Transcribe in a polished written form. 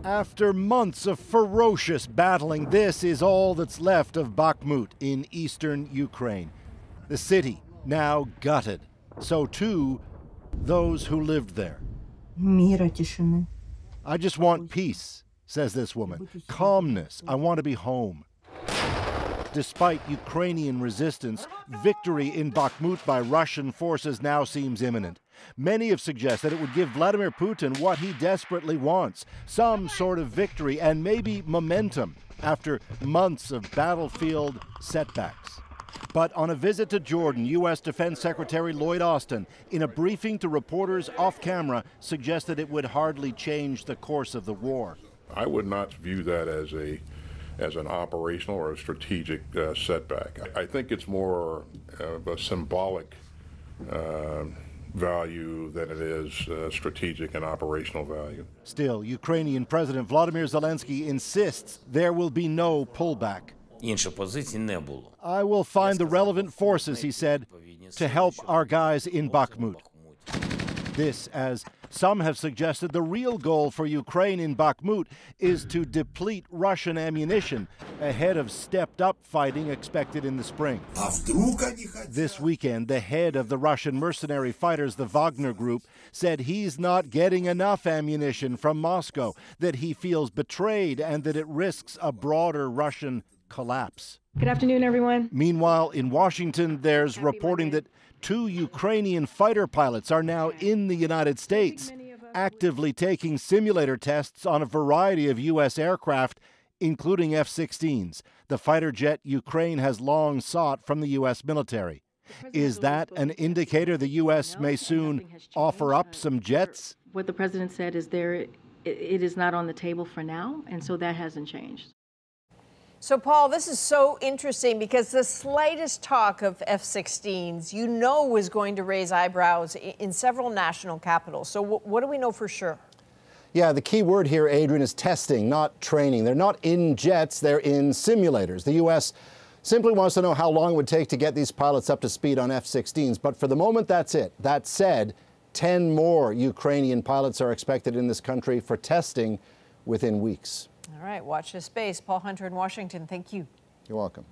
After months of ferocious battling, this is all that's left of Bakhmut in eastern Ukraine. The city now gutted. So too, those who lived there. I just want peace, says this woman. Calmness. I want to be home. Despite Ukrainian resistance, victory in Bakhmut by Russian forces now seems imminent. Many have suggested it would give Vladimir Putin what he desperately wants, some sort of victory and maybe momentum after months of battlefield setbacks. But on a visit to Jordan, U.S. Defense Secretary Lloyd Austin, in a briefing to reporters off camera, suggested it would hardly change the course of the war. I would not view that as an operational or a strategic setback. I think it's more of a symbolic value than it is strategic and operational value. Still, Ukrainian President Volodymyr Zelensky insists there will be no pullback. I will find the relevant forces, he said, to help our guys in Bakhmut. This, as some have suggested, the real goal for Ukraine in Bakhmut is to deplete Russian ammunition ahead of stepped-up fighting expected in the spring. This weekend, the head of the Russian mercenary fighters, the Wagner group, said he's not getting enough ammunition from Moscow, that he feels betrayed, and that it risks a broader Russian collapse. Good afternoon, everyone. Meanwhile, in Washington, there's reporting that 2 Ukrainian fighter pilots are now in the United States, actively taking simulator tests on a variety of U.S. aircraft, including F-16s, the fighter jet Ukraine has long sought from the U.S. military. Is that an indicator the U.S. may soon offer up some jets? What the president said is it is not on the table for now, and so that hasn't changed. So, Paul, this is so interesting because the slightest talk of F-16s, you know, was going to raise eyebrows in several national capitals. So what do we know for sure? Yeah, the key word here, Adrienne, is testing, not training. They're not in jets, they're in simulators. The U.S. simply wants to know how long it would take to get these pilots up to speed on F-16s. But for the moment, that's it. That said, 10 more Ukrainian pilots are expected in this country for testing within weeks. All right, watch this space. Paul Hunter in Washington, thank you. You're welcome.